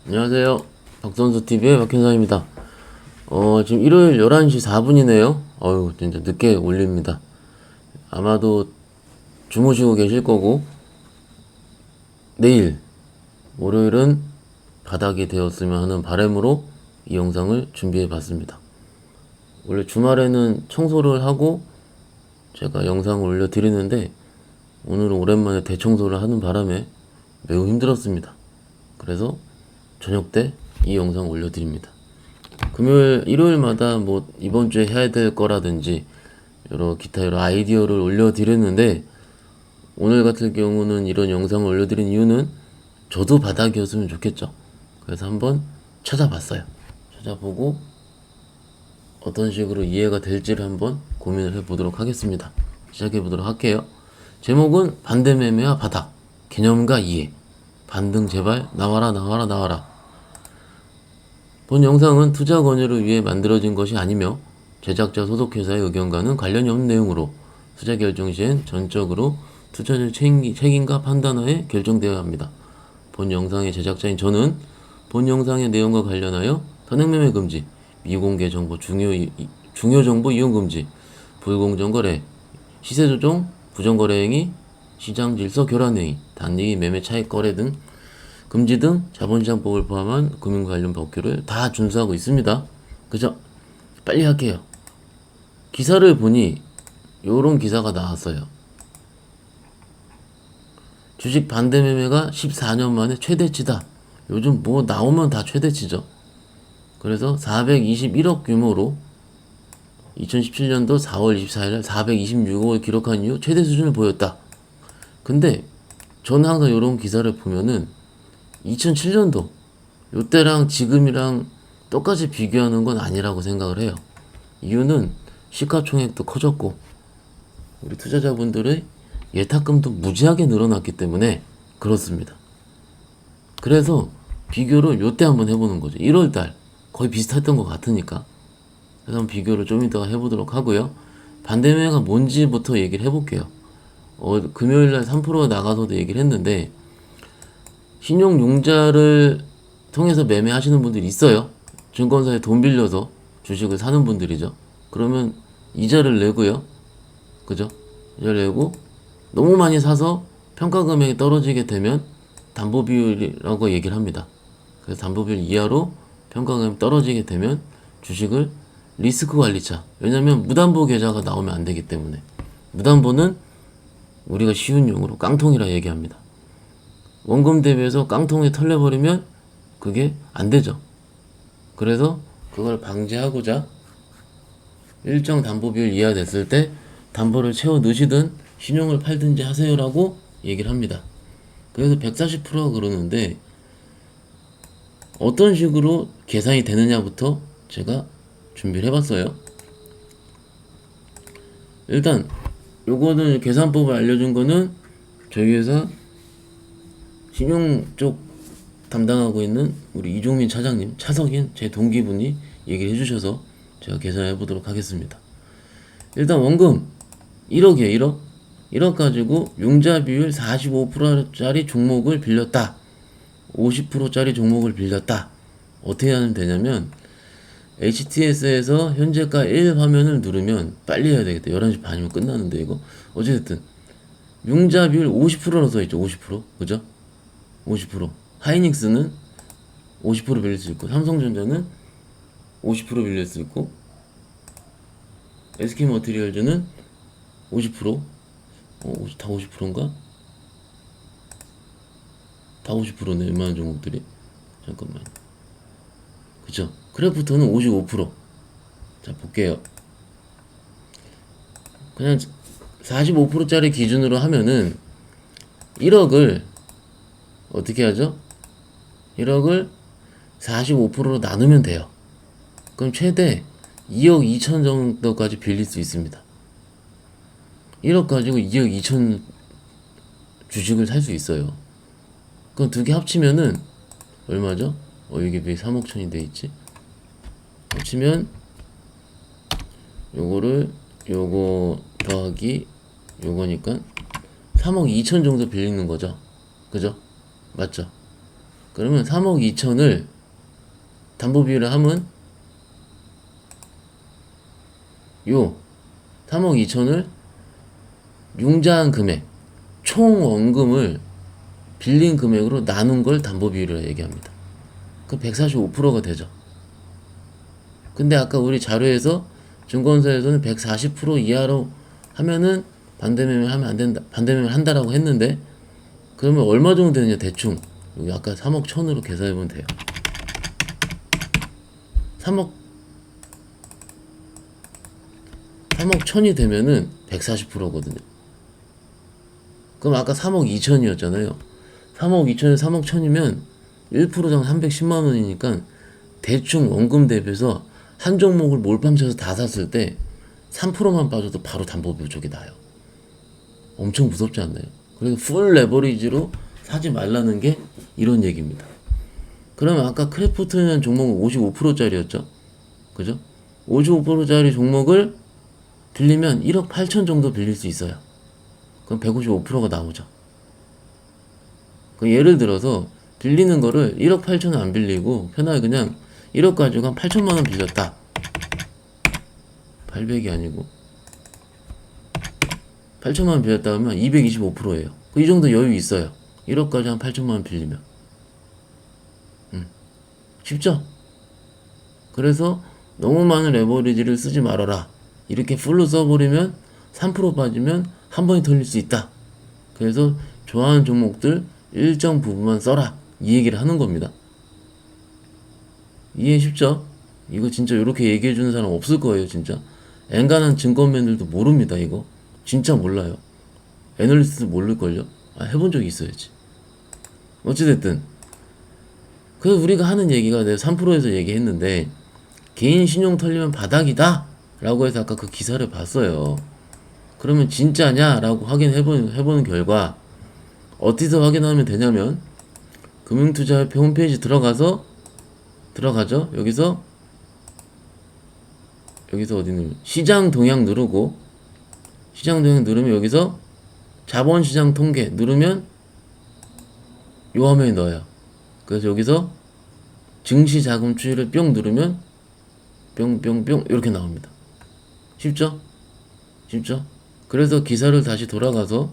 안녕하세요. 박선수TV의 박현상입니다. 지금 일요일 11시 4분이네요. 어휴, 진짜 늦게 올립니다. 아마도 주무시고 계실 거고, 내일, 월요일은 바닥이 되었으면 하는 바람으로 이 영상을 준비해 봤습니다. 원래 주말에는 청소를 하고 제가 영상을 올려드리는데, 오늘은 오랜만에 대청소를 하는 바람에 매우 힘들었습니다. 그래서 저녁 때 이 영상 올려드립니다. 금요일, 일요일마다 뭐 이번 주에 해야 될 거라든지 기타 여러 아이디어를 올려드렸는데, 오늘 같은 경우는 이런 영상을 올려드린 이유는 저도 바닥이었으면 좋겠죠. 그래서 한번 찾아봤어요. 찾아보고 어떤 식으로 이해가 될지를 한번 고민을 해보도록 하겠습니다. 시작해보도록 할게요. 제목은 반대매매와 바닥, 개념과 이해. 반등 제발 나와라 나와라 나와라. 본 영상은 투자 권유를 위해 만들어진 것이 아니며 제작자 소속회사의 의견과는 관련이 없는 내용으로 투자 결정 시엔 전적으로 투자자 책임과 판단하에 결정되어야 합니다. 본 영상의 제작자인 저는 본 영상의 내용과 관련하여 선행매매 금지, 미공개 정보 중요 정보 이용 금지, 불공정 거래, 시세 조정, 부정 거래 행위, 시장 질서 교란 행위, 단기 매매 차익 거래 등 금지 등 자본시장법을 포함한 금융 관련 법규를 다 준수하고 있습니다. 그죠? 빨리 할게요. 기사를 보니 요런 기사가 나왔어요. 주식 반대 매매가 14년 만에 최대치다. 요즘 뭐 나오면 다 최대치죠. 그래서 421억 규모로 2017년도 4월 24일 426억을 기록한 이후 최대 수준을 보였다. 근데 저는 항상 이런 기사를 보면은 2007년도 요때랑 지금이랑 똑같이 비교하는 건 아니라고 생각을 해요. 이유는 시가총액도 커졌고 우리 투자자분들의 예탁금도 무지하게 늘어났기 때문에 그렇습니다. 그래서 비교를 요때 한번 해보는 거죠. 1월달 거의 비슷했던 것 같으니까. 그래서 한번 비교를 좀 이따가 해보도록 하고요. 반대매매가 뭔지부터 얘기를 해볼게요. 금요일날 3% 나가서도 얘기를 했는데, 신용융자를 통해서 매매하시는 분들이 있어요. 증권사에 돈 빌려서 주식을 사는 분들이죠. 그러면 이자를 내고요. 그죠? 이자를 내고 너무 많이 사서 평가 금액이 떨어지게 되면 담보비율이라고 얘기를 합니다. 그래서 담보비율 이하로 평가 금액이 떨어지게 되면 주식을 리스크 관리차. 왜냐면 무담보 계좌가 나오면 안 되기 때문에. 무담보는 우리가 쉬운 용어로 깡통이라 얘기합니다. 원금 대비해서 깡통이 털려버리면 그게 안 되죠. 그래서 그걸 방지하고자 일정 담보 비율 이하 됐을 때 담보를 채워 넣으시든 신용을 팔든지 하세요라고 얘기를 합니다. 그래서 140%가 그러는데 어떤 식으로 계산이 되느냐부터 제가 준비를 해봤어요. 일단 요거는 계산법을 알려준 거는 저희 회사 신용 쪽 담당하고 있는 우리 이종민 차장님, 차석인 제 동기분이 얘기를 해주셔서 제가 계산해 보도록 하겠습니다. 일단 원금 1억이에요. 1억. 1억 가지고 융자 비율 45%짜리 종목을 빌렸다. 50%짜리 종목을 빌렸다. 어떻게 하면 되냐면 HTS에서 현재가 1 화면을 누르면 빨리 해야 되겠다. 11시 반이면 끝나는데 이거. 어쨌든 융자 비율 50%로 써있죠. 50%. 그죠? 50%. 하이닉스는 50% 빌릴 수 있고, 삼성전자는 50% 빌릴 수 있고, SK머티리얼즈는 50%. 다 50%인가? 다 50%네, 웬만한 종목들이. 잠깐만. 그쵸? 크래프톤은 55%. 자, 볼게요. 그냥 45%짜리 기준으로 하면은 1억을 어떻게 하죠? 1억을 45%로 나누면 돼요. 그럼 최대 2억 2천 정도까지 빌릴 수 있습니다. 1억 가지고 2억 2천 주식을 살 수 있어요. 그럼 두 개 합치면은 얼마죠? 이게 왜 3억 천이 돼 있지? 합치면 요거 더하기 요거니까 3억 2천 정도 빌리는 거죠. 그죠? 맞죠? 그러면 3억 2천을 담보 비율을 하면 요 3억 2천을 융자한 금액 총 원금을 빌린 금액으로 나눈 걸 담보 비율이라고 얘기합니다. 그럼 145%가 되죠. 근데 아까 우리 자료에서 증권사에서는 140% 이하로 하면은 반대매매를 하면 안 된다, 반대매매를 한다라고 했는데, 그러면 얼마 정도 되느냐, 대충 여기 아까 3억 1천으로 계산해보면 돼요. 3억 1천이 되면은 140%거든요. 그럼 아까 3억 2천이었잖아요. 3억 2천에 3억 1천이면 1%당 310만 원이니까 대충 원금 대비해서 한 종목을 몰빵쳐서 다 샀을 때 3%만 빠져도 바로 담보 부족이 나요. 엄청 무섭지 않나요? 그래서 풀 레버리지로 사지 말라는 게 이런 얘기입니다. 그러면 아까 크래프트는 종목은 55%짜리였죠? 그죠? 55%짜리 종목을 빌리면 1억 8천 정도 빌릴 수 있어요. 그럼 155%가 나오죠. 예를 들어서 빌리는 거를 1억 8천은 안 빌리고 편하게 그냥 1억 가지고 한 8천만 원 빌렸다. 800이 아니고 8천만 원 빌렸다 하면 225%예요. 이 정도 여유 있어요. 1억까지 한 8천만 원 빌리면. 쉽죠? 그래서 너무 많은 레버리지를 쓰지 말아라. 이렇게 풀로 써버리면 3% 빠지면 한 번에 털릴 수 있다. 그래서 좋아하는 종목들 일정 부분만 써라. 이 얘기를 하는 겁니다. 이해 쉽죠? 이거 진짜 이렇게 얘기해주는 사람 없을 거예요, 진짜. 엔간한 증권맨들도 모릅니다, 이거. 진짜 몰라요. 애널리스트 모를걸요? 해본 적이 있어야지. 어찌됐든. 그래서 우리가 하는 얘기가 내가 3%에서 얘기했는데, 개인 신용 털리면 바닥이다! 라고 해서 아까 그 기사를 봤어요. 그러면 진짜냐? 라고 해보는 결과, 어디서 확인하면 되냐면, 금융투자협회 홈페이지 들어가죠? 여기서 어디 누르면 시장 동향 누르고, 시장 동향 누르면 여기서 자본시장 통계 누르면 요 화면에 넣어요. 그래서 여기서 증시 자금 추이를 뿅 누르면 뿅뿅뿅 이렇게 나옵니다. 쉽죠? 그래서 기사를 다시 돌아가서,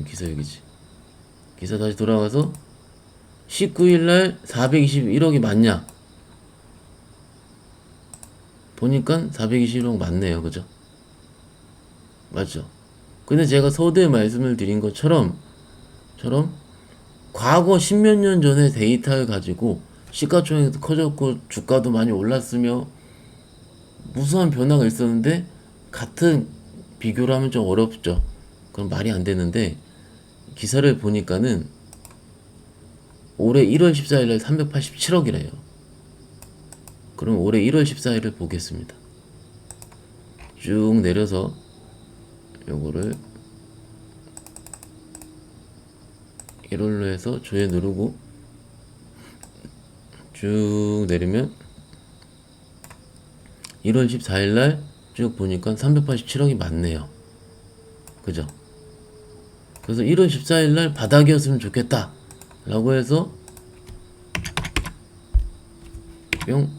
기사 여기지. 기사 다시 돌아가서 19일날 421억이 맞냐? 보니까 421억 맞네요. 그죠? 맞죠? 근데 제가 서두에 말씀을 드린 것처럼 과거 십몇 년 전의 데이터를 가지고 시가총액도 커졌고 주가도 많이 올랐으며 무수한 변화가 있었는데 같은 비교를 하면 좀 어렵죠. 그럼 말이 안 되는데 기사를 보니까는 올해 1월 14일에 387억이래요. 그럼 올해 1월 14일을 보겠습니다. 쭉 내려서 요거를 1월로 해서 조회 누르고 쭉 내리면 1월 14일날 쭉 보니까 387억이 맞네요. 그죠? 그래서 1월 14일날 바닥이었으면 좋겠다 라고 해서 뿅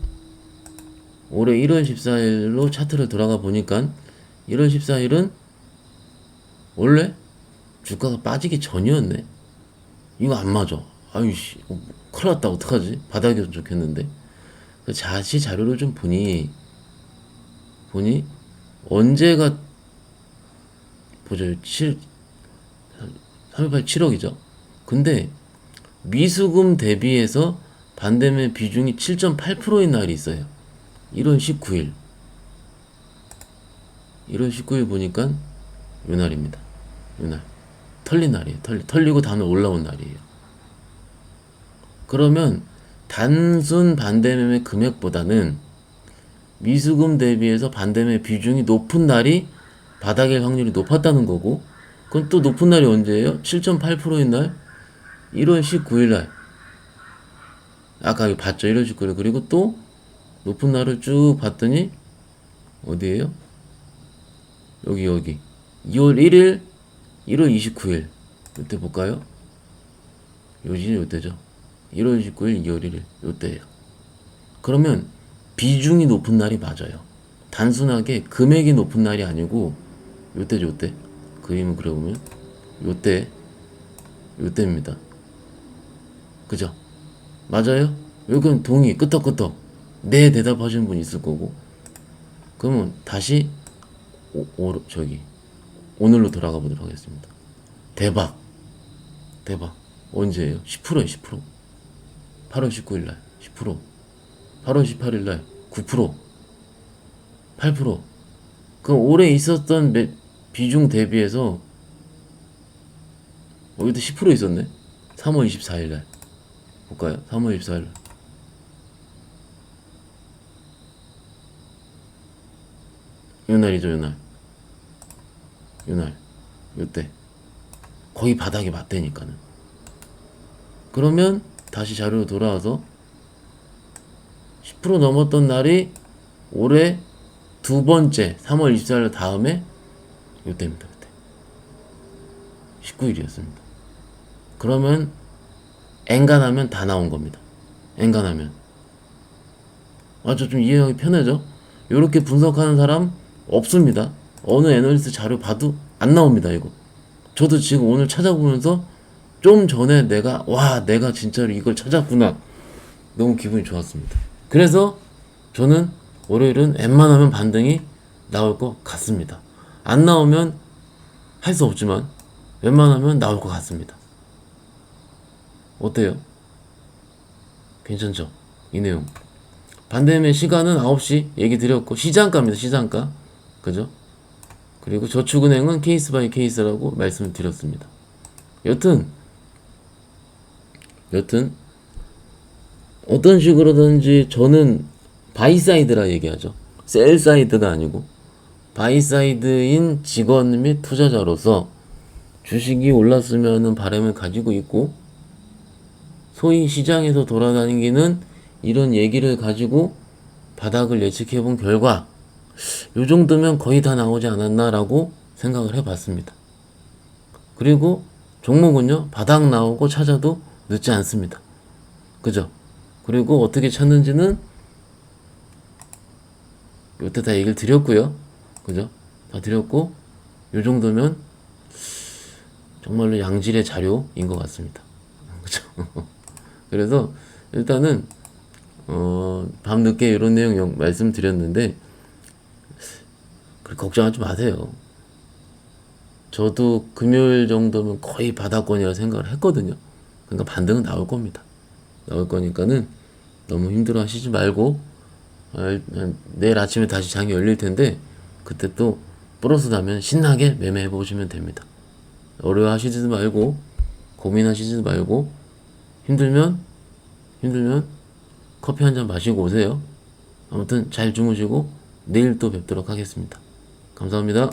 올해 1월 14일로 차트를 들어가 보니까 1월 14일은 원래 주가가 빠지기 전이었네. 이거 안 맞아. 아유씨, 큰일 났다. 어떡하지? 바닥이었으면 좋겠는데. 다시 자료를 좀 보니 언제가 보죠. 387억이죠. 근데 미수금 대비해서 반대매 비중이 7.8%인 날이 있어요. 1월 19일. 1월 19일 보니까 요 날입니다. 요 날. 털린 날이에요. 털리고 다음에 올라온 날이에요. 그러면 단순 반대매매 금액보다는 미수금 대비해서 반대매 비중이 높은 날이 바닥일 확률이 높았다는 거고, 그럼 또 높은 날이 언제예요? 7.8%인 날 1월 19일 날. 아까 여기 봤죠? 1월 19일. 그리고 또 높은 날을 쭉 봤더니 어디예요? 여기 2월 1일 1월 29일 이때 볼까요? 요지 요때죠. 1월 19일, 2월 1일 요때예요. 그러면 비중이 높은 날이 맞아요. 단순하게 금액이 높은 날이 아니고 요때죠, 요때. 그림을 그려보면 요때입니다. 그죠? 맞아요? 여기는 동의 끄떡끄떡 네 대답하시는 분 있을 거고. 그러면 다시 오늘로 돌아가 보도록 하겠습니다. 대박 언제예요? 10%예요. 10%. 8월 19일 날 10%, 8월 18일 날 9%, 8%. 그 올해 있었던 비중 대비해서 여기도 10% 있었네. 3월 24일 날 볼까요? 3월 24일 날 요날이죠. 요날 요때 거의 바닥이 맞대니까는. 그러면 다시 자료로 돌아와서 10% 넘었던 날이 올해 두 번째 3월 24일 다음에 요때입니다. 요때 19일이었습니다. 그러면 엔간하면 다 나온 겁니다. 엔간하면 좀 이해하기 편하죠? 이렇게 분석하는 사람 없습니다. 어느 애널리스트 자료 봐도 안 나옵니다. 이거 저도 지금 오늘 찾아보면서 좀 전에 내가 진짜로 이걸 찾았구나, 너무 기분이 좋았습니다. 그래서 저는 월요일은 웬만하면 반등이 나올 것 같습니다. 안 나오면 할 수 없지만 웬만하면 나올 것 같습니다. 어때요? 괜찮죠? 이 내용. 반대의 시간은 9시 얘기 드렸고, 시장가입니다. 시장가. 그죠? 그리고 저축은행은 케이스 바이 케이스라고 말씀을 드렸습니다. 여튼 어떤 식으로든지 저는 바이사이드라 얘기하죠. 셀사이드가 아니고 바이사이드인 직원 및 투자자로서 주식이 올랐으면 하는 바람을 가지고 있고, 소위 시장에서 돌아다니는 이런 얘기를 가지고 바닥을 예측해 본 결과 요 정도면 거의 다 나오지 않았나라고 생각을 해봤습니다. 그리고 종목은요, 바닥 나오고 찾아도 늦지 않습니다. 그죠? 그리고 어떻게 찾는지는 요때 다 얘기를 드렸고요. 그죠? 다 드렸고, 요 정도면 정말로 양질의 자료인 것 같습니다. 그죠? 그래서 일단은 밤늦게 이런 내용 말씀드렸는데 걱정하지 마세요. 저도 금요일 정도면 거의 바닥권이라 생각을 했거든요. 그러니까 반등은 나올 겁니다. 나올 거니까는 너무 힘들어 하시지 말고, 내일 아침에 다시 장이 열릴 텐데 그때 또 플러스 나면 신나게 매매해 보시면 됩니다. 어려워하시지 말고, 고민하시지 말고, 힘들면 커피 한 잔 마시고 오세요. 아무튼 잘 주무시고 내일 또 뵙도록 하겠습니다. 감사합니다.